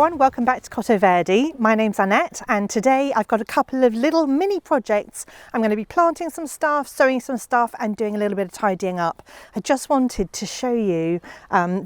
everyone, welcome back to Cottoverdi. My name's Annette and today I've got a couple of little mini projects. I'm going to be planting some stuff, sowing some stuff and doing a little bit of tidying up. I just wanted to show you,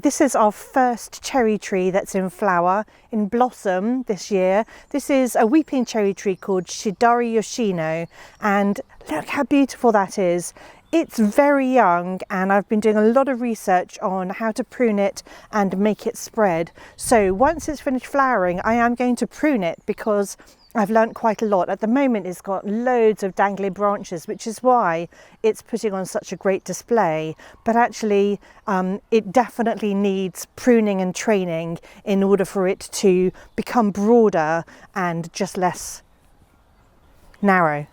this is our first cherry tree that's in flower, in blossom this year. This is a weeping cherry tree called Shidari Yoshino and look how beautiful that is. It's very young and I've been doing a lot of research on how to prune it and make it spread. So once it's finished flowering, I am going to prune it because I've learnt quite a lot. At the moment it's got loads of dangly branches, which is why it's putting on such a great display. But actually it definitely needs pruning and training in order for it to become broader and just less narrow.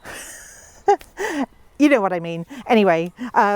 You know what I mean. Anyway,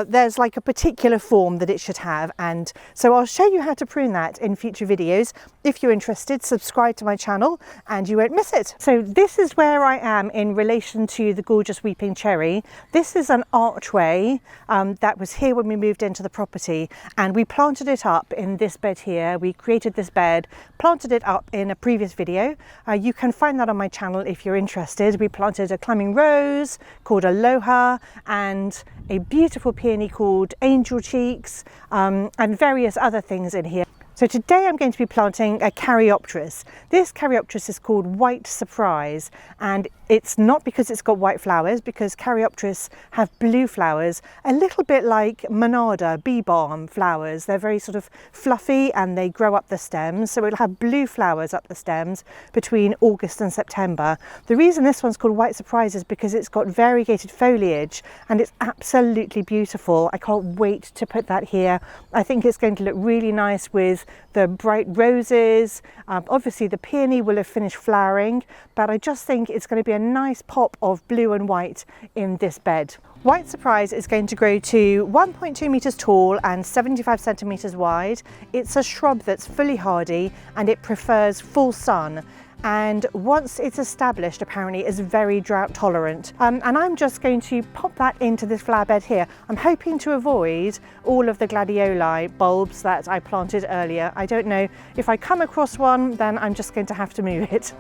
there's like a particular form that it should have, and so I'll show you how to prune that in future videos. If you're interested, subscribe to my channel and you won't miss it. So this is where I am in relation to the gorgeous weeping cherry. This is an archway that was here when we moved into the property, and we planted it up in this bed here. We created this bed, planted it up in a previous video. You can find that on my channel if you're interested. We planted a climbing rose called Aloha, and a beautiful peony called Angel Cheeks, and various other things in here. So today I'm going to be planting a Caryopteris. This Caryopteris is called White Surprise, and it's not because it's got white flowers, because Caryopteris have blue flowers, a little bit like Monarda, bee balm flowers. They're very sort of fluffy and they grow up the stems, so it'll have blue flowers up the stems between August and September. The reason this one's called White Surprise is because it's got variegated foliage and it's absolutely beautiful. I can't wait to put that here. I think it's going to look really nice with the bright roses. Obviously the peony will have finished flowering, but I just think it's going to be a nice pop of blue and white in this bed. White Surprise is going to grow to 1.2 meters tall and 75 centimeters wide. It's a shrub that's fully hardy and it prefers full sun. And once it's established, apparently is very drought tolerant. And I'm just going to pop that into this flower bed here. I'm hoping to avoid all of the gladioli bulbs that I planted earlier. I don't know, if I come across one, then I'm just going to have to move it.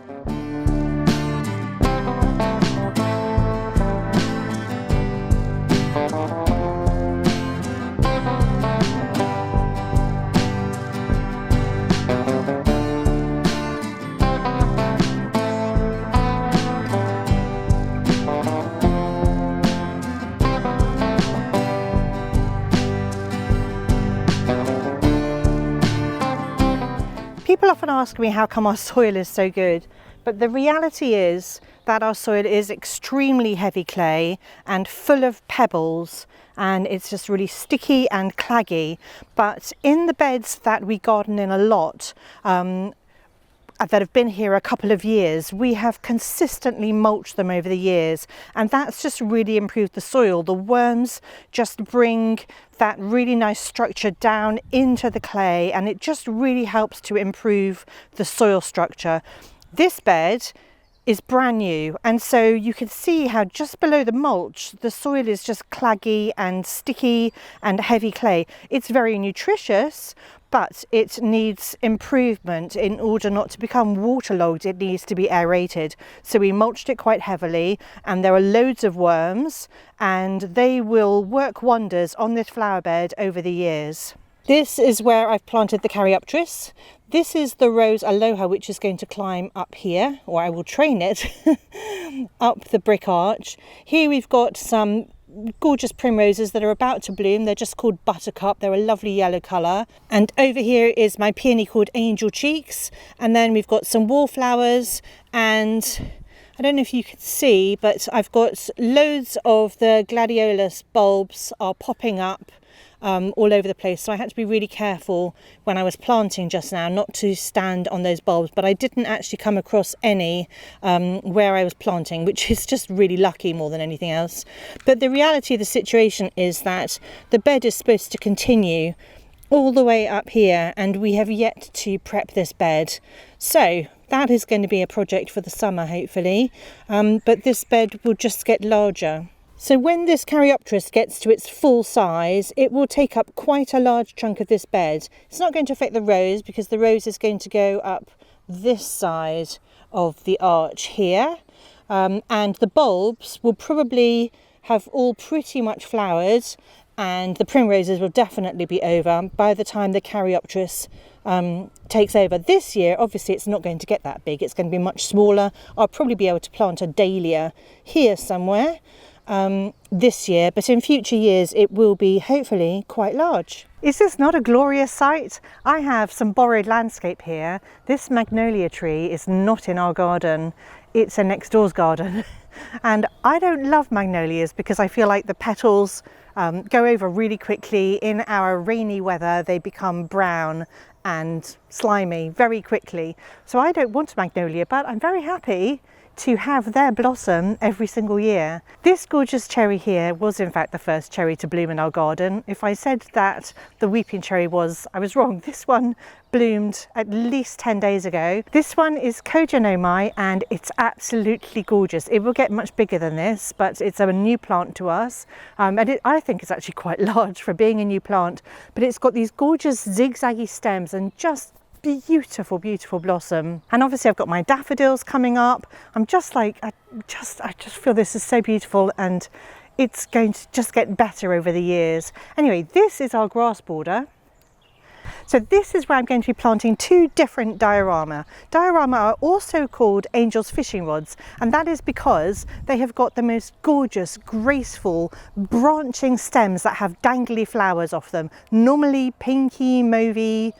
People often ask me how come our soil is so good, but the reality is that our soil is extremely heavy clay and full of pebbles, and it's just really sticky and claggy. But in the beds that we garden in a lot, that have been here a couple of years, we have consistently mulched them over the years, and that's just really improved the soil. The worms just bring that really nice structure down into the clay, and it just really helps to improve the soil structure. This bed is brand new, and so you can see how just below the mulch the soil is just claggy and sticky and heavy clay. It's very nutritious, but it needs improvement in order not to become waterlogged. It needs to be aerated. So we mulched it quite heavily, and there are loads of worms, and they will work wonders on this flower bed over the years. This is where I've planted the Caryopteris. This is the rose Aloha, which is going to climb up here, or I will train it up the brick arch. Here we've got some gorgeous primroses that are about to bloom. They're just called Buttercup. They're a lovely yellow colour. And over here is my peony called Angel Cheeks. And then we've got some wallflowers, and I don't know if you can see, but I've got loads of the gladiolus bulbs are popping up all over the place, so I had to be really careful when I was planting just now not to stand on those bulbs, but I didn't actually come across any where I was planting, which is just really lucky more than anything else. But the reality of the situation is that the bed is supposed to continue all the way up here, and we have yet to prep this bed, so that is going to be a project for the summer hopefully, but this bed will just get larger. So when this Caryopteris gets to its full size, it will take up quite a large chunk of this bed. It's not going to affect the rose because the rose is going to go up this side of the arch here, and the bulbs will probably have all pretty much flowered, and the primroses will definitely be over by the time the Caryopteris takes over. This year, obviously, it's not going to get that big. It's going to be much smaller. I'll probably be able to plant a dahlia here somewhere this year, but in future years it will be hopefully quite large. Is this not a glorious sight? I have some borrowed landscape here. This magnolia tree is not in our garden, it's a next door's garden. And I don't love magnolias because I feel like the petals go over really quickly. In our rainy weather they become brown and slimy very quickly. So I don't want a magnolia, but I'm very happy to have their blossom every single year. This gorgeous cherry here was in fact the first cherry to bloom in our garden. If I said that the weeping cherry was, I was wrong. This one bloomed at least 10 days ago. This one is Kojanomai and it's absolutely gorgeous. It will get much bigger than this, but it's a new plant to us, and I think it's actually quite large for being a new plant, but it's got these gorgeous zigzaggy stems and just beautiful, beautiful blossom. And obviously I've got my daffodils coming up. I'm just like, I just feel this is so beautiful, and it's going to just get better over the years. Anyway, this is our grass border. So this is where I'm going to be planting two different Dierma. Dierma are also called angel's fishing rods, and that is because they have got the most gorgeous, graceful, branching stems that have dangly flowers off them, normally pinky, mauvey,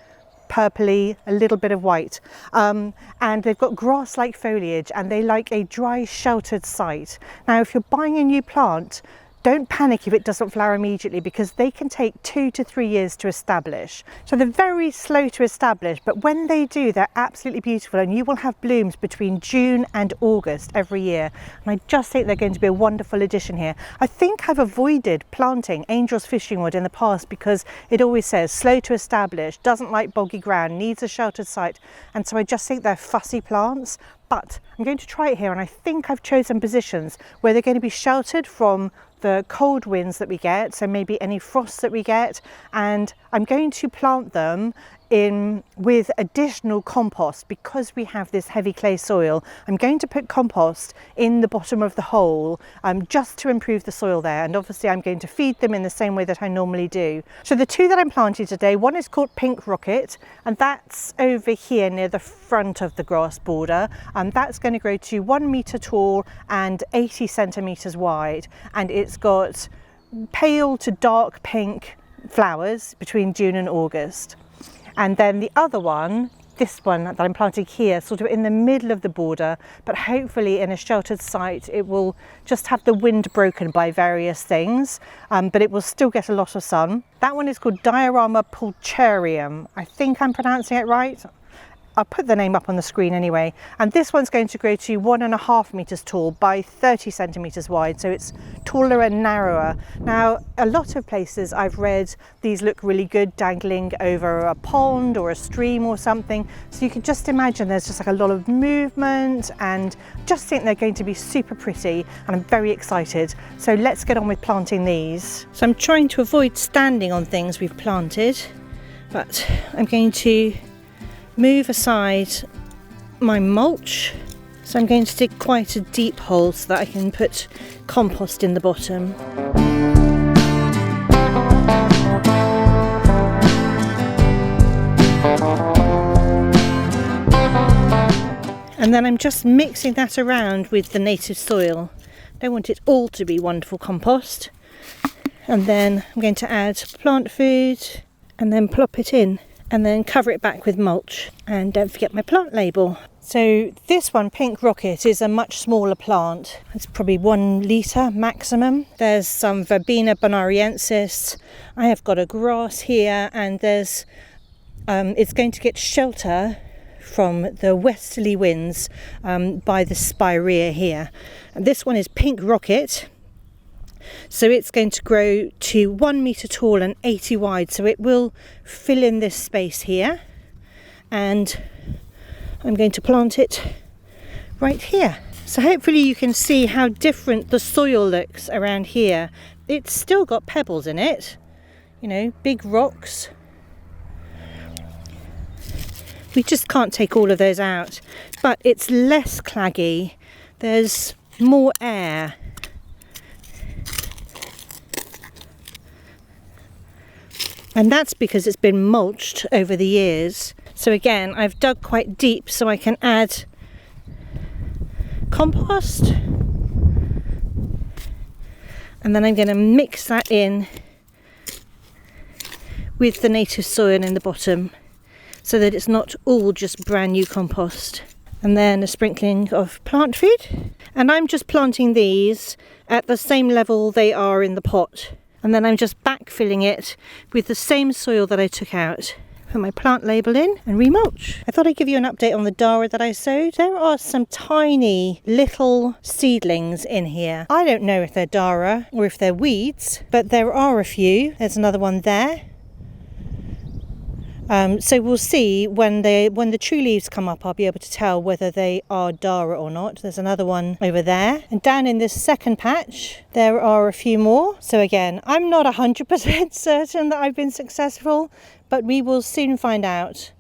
purpley, a little bit of white, and they've got grass-like foliage, and they like a dry, sheltered site. Now, if you're buying a new plant, don't panic if it doesn't flower immediately, because they can take 2 to 3 years to establish. So they're very slow to establish, but when they do, they're absolutely beautiful, and you will have blooms between June and August every year. And I just think they're going to be a wonderful addition here. I think I've avoided planting angel's fishing rod in the past because it always says slow to establish, doesn't like boggy ground, needs a sheltered site, and so I just think they're fussy plants. But I'm going to try it here, and I think I've chosen positions where they're going to be sheltered from the cold winds that we get, so maybe any frost that we get, and I'm going to plant them in with additional compost. Because we have this heavy clay soil, I'm going to put compost in the bottom of the hole just to improve the soil there, and obviously I'm going to feed them in the same way that I normally do. So the two that I'm planting today, one is called Pink Rocket, and that's over here near the front of the grass border, and that's going to grow to 1 meter tall and 80 centimeters wide, and it's got pale to dark pink flowers between June and August. And then the other one, this one that I'm planting here, sort of in the middle of the border, but hopefully in a sheltered site. It will just have the wind broken by various things, but it will still get a lot of sun. That one is called Dierma pulcherium. I think I'm pronouncing it right. I'll put the name up on the screen anyway. And this one's going to grow to 1.5 meters tall by 30 centimeters wide, so it's taller and narrower. Now, a lot of places I've read these look really good dangling over a pond or a stream or something, so you can just imagine there's just like a lot of movement, and just think they're going to be super pretty, and I'm very excited. So let's get on with planting these. So I'm trying to avoid standing on things we've planted, but I'm going to move aside my mulch. So I'm going to dig quite a deep hole so that I can put compost in the bottom. And then I'm just mixing that around with the native soil. I don't want it all to be wonderful compost. And then I'm going to add plant food and then plop it in, and then cover it back with mulch. And don't forget my plant label. So this one, Pink Rocket, is a much smaller plant. It's probably 1 litre maximum. There's some Verbena bonariensis. I have got a grass here, and there's it's going to get shelter from the westerly winds by the spirea here. And this one is Pink Rocket. So it's going to grow to 1 meter tall and 80 wide, so it will fill in this space here, and I'm going to plant it right here. So hopefully you can see how different the soil looks around here. It's still got pebbles in it, you know, big rocks, We just can't take all of those out, but it's less claggy. There's more air. And that's because it's been mulched over the years. So again, I've dug quite deep so I can add compost. And then I'm going to mix that in with the native soil in the bottom so that it's not all just brand new compost. And then a sprinkling of plant food. And I'm just planting these at the same level they are in the pot. And then I'm just backfilling it with the same soil that I took out. Put my plant label in and remulch. I thought I'd give you an update on the Dara that I sowed. There are some tiny little seedlings in here. I don't know if they're Dara or if they're weeds, but there are a few. There's another one there. So we'll see when the true leaves come up, I'll be able to tell whether they are Dara or not. There's another one over there. And down in this second patch, there are a few more. So again, I'm not 100% certain that I've been successful, but we will soon find out.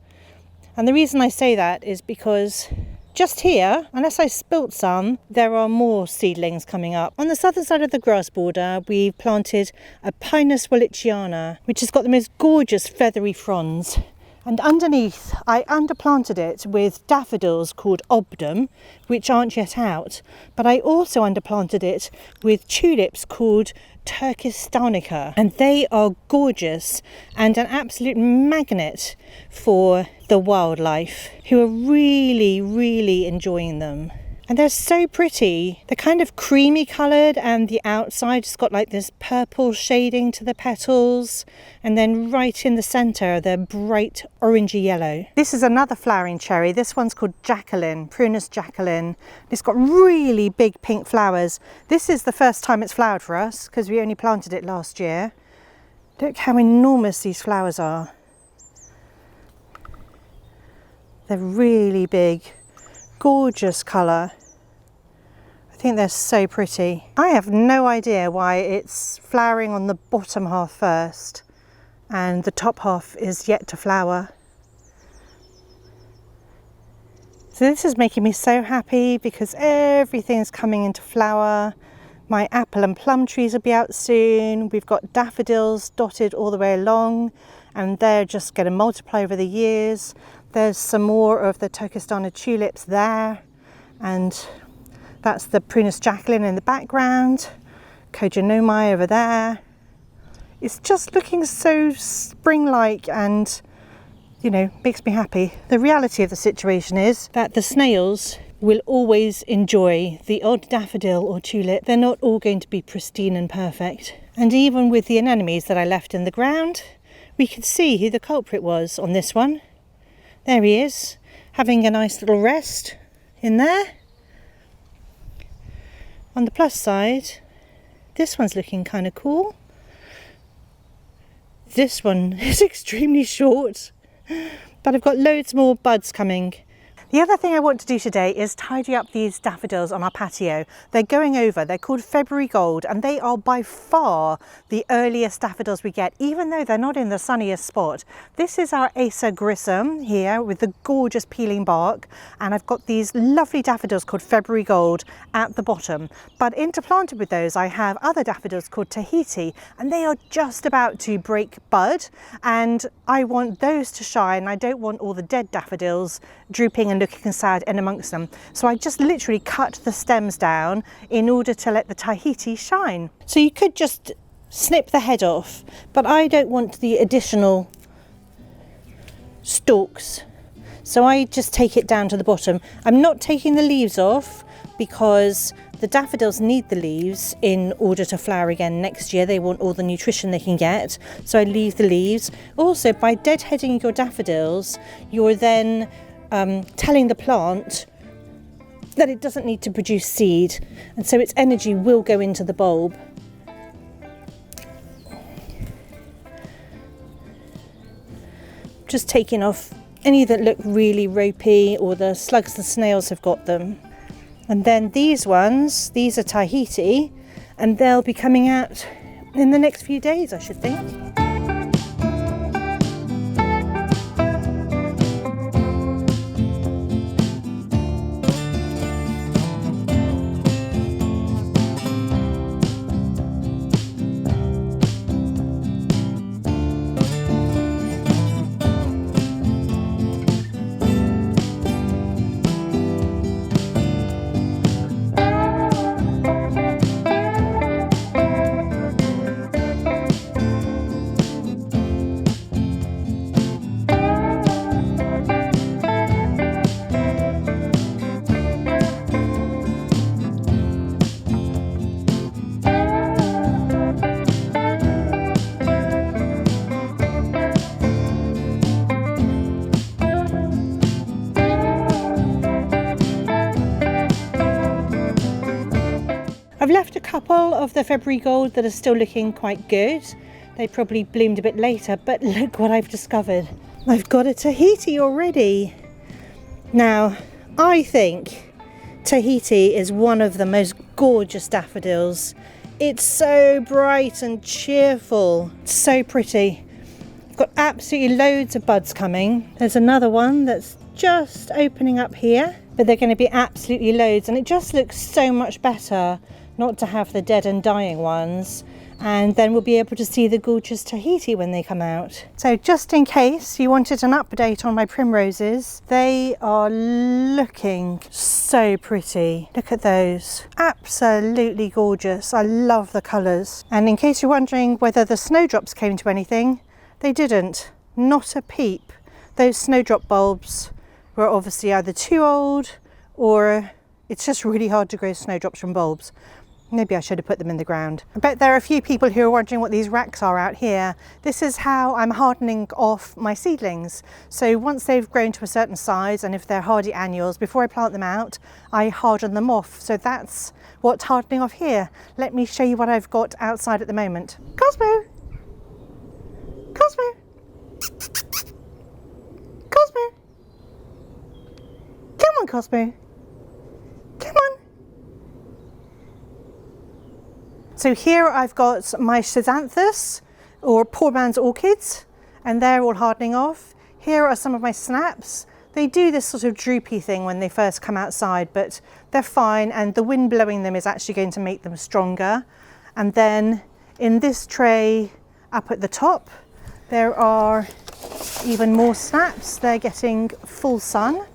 And the reason I say that is because just here, unless I spilt some, there are more seedlings coming up. On the southern side of the grass border, we've planted a Pinus wallichiana, which has got the most gorgeous feathery fronds. And underneath, I underplanted it with daffodils called Obdum, which aren't yet out. But I also underplanted it with tulips called Turkistanica, and they are gorgeous and an absolute magnet for the wildlife, who are really enjoying them. And they're so pretty. They're kind of creamy coloured, and the outside has got like this purple shading to the petals, and then right in the centre they're bright orangey yellow. This is another flowering cherry. This one's called Jacqueline, Prunus Jacqueline. It's got really big pink flowers. This is the first time it's flowered for us because we only planted it last year. Look how enormous these flowers are. They're really big, gorgeous colour. I think they're so pretty. I have no idea why it's flowering on the bottom half first and the top half is yet to flower. So this is making me so happy because everything's coming into flower. My apple and plum trees will be out soon. We've got daffodils dotted all the way along, and they're just going to multiply over the years. There's some more of the Turkestana tulips there, and that's the Prunus Jacqueline in the background, Kojanomai over there. It's just looking so spring-like and, you know, makes me happy. The reality of the situation is that the snails will always enjoy the odd daffodil or tulip. They're not all going to be pristine and perfect. And even with the anemones that I left in the ground, we could see who the culprit was on this one. There he is, having a nice little rest in there. On the plus side, this one's looking kind of cool. This one is extremely short, but I've got loads more buds coming. The other thing I want to do today is tidy up these daffodils on our patio. They're going over, they're called February Gold, and they are by far the earliest daffodils we get, even though they're not in the sunniest spot. This is our Acer grissom here with the gorgeous peeling bark, and I've got these lovely daffodils called February Gold at the bottom. But interplanted with those, I have other daffodils called Tahiti, and they are just about to break bud, and I want those to shine. I don't want all the dead daffodils drooping and looking sad in amongst them. So I just literally cut the stems down in order to let the Tahiti shine. So you could just snip the head off, but I don't want the additional stalks. So I just take it down to the bottom. I'm not taking the leaves off because the daffodils need the leaves in order to flower again next year. They want all the nutrition they can get. So I leave the leaves. Also, by deadheading your daffodils, you're then telling the plant that it doesn't need to produce seed, and so its energy will go into the bulb. Just taking off any that look really ropey or the slugs the snails have got them. And then these ones, these are Tahiti, and they'll be coming out in the next few days, I should think. couple of the February gold that are still looking quite good. They probably bloomed a bit later, but look what I've discovered. I've got a Tahiti already. Now, I think Tahiti is one of the most gorgeous daffodils. It's so bright and cheerful. It's so pretty. I've got absolutely loads of buds coming. There's another one that's just opening up here, but they're going to be absolutely loads, and it just looks so much better not to have the dead and dying ones, and then we'll be able to see the gorgeous Tahiti when they come out. So just in case you wanted an update on my primroses, they are looking so pretty. Look at those, absolutely gorgeous. I love the colours. And in case you're wondering whether the snowdrops came to anything, they didn't, not a peep. Those snowdrop bulbs were obviously either too old, or it's just really hard to grow snowdrops from bulbs. Maybe I should have put them in the ground. I bet there are a few people who are wondering what these racks are out here. This is how I'm hardening off my seedlings. So once they've grown to a certain size, and if they're hardy annuals, before I plant them out, I harden them off. So that's what's hardening off here. Let me show you what I've got outside at the moment. Cosmo! Cosmo! Cosmo! Come on, Cosmo! Come on! So here I've got my schizanthus, or poor man's orchids, and they're all hardening off. Here are some of my snaps. They do this sort of droopy thing when they first come outside, but they're fine, and the wind blowing them is actually going to make them stronger. And then in this tray up at the top, there are even more snaps. They're getting full sun.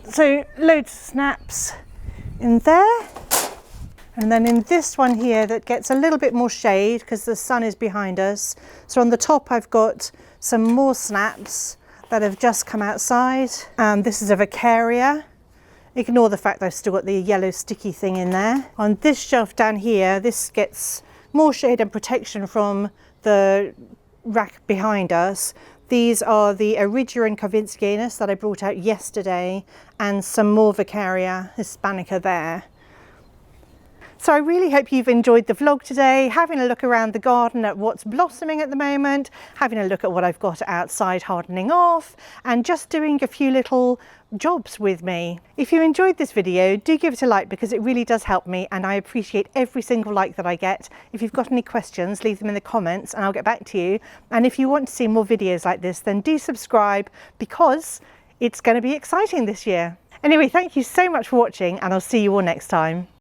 So loads of snaps in there. And then in this one here that gets a little bit more shade because the sun is behind us. So on the top I've got some more snaps that have just come outside. This is a Vicaria. Ignore the fact that I've still got the yellow sticky thing in there. On this shelf down here, this gets more shade and protection from the rack behind us. These are the Erigia and Kavinskianus that I brought out yesterday, and some more Vicaria hispanica there. So I really hope you've enjoyed the vlog today, having a look around the garden at what's blossoming at the moment, having a look at what I've got outside hardening off, and just doing a few little jobs with me. If you enjoyed this video, do give it a like because it really does help me, and I appreciate every single like that I get. If you've got any questions, leave them in the comments and I'll get back to you. And if you want to see more videos like this, then do subscribe because it's going to be exciting this year. Anyway, thank you so much for watching, and I'll see you all next time.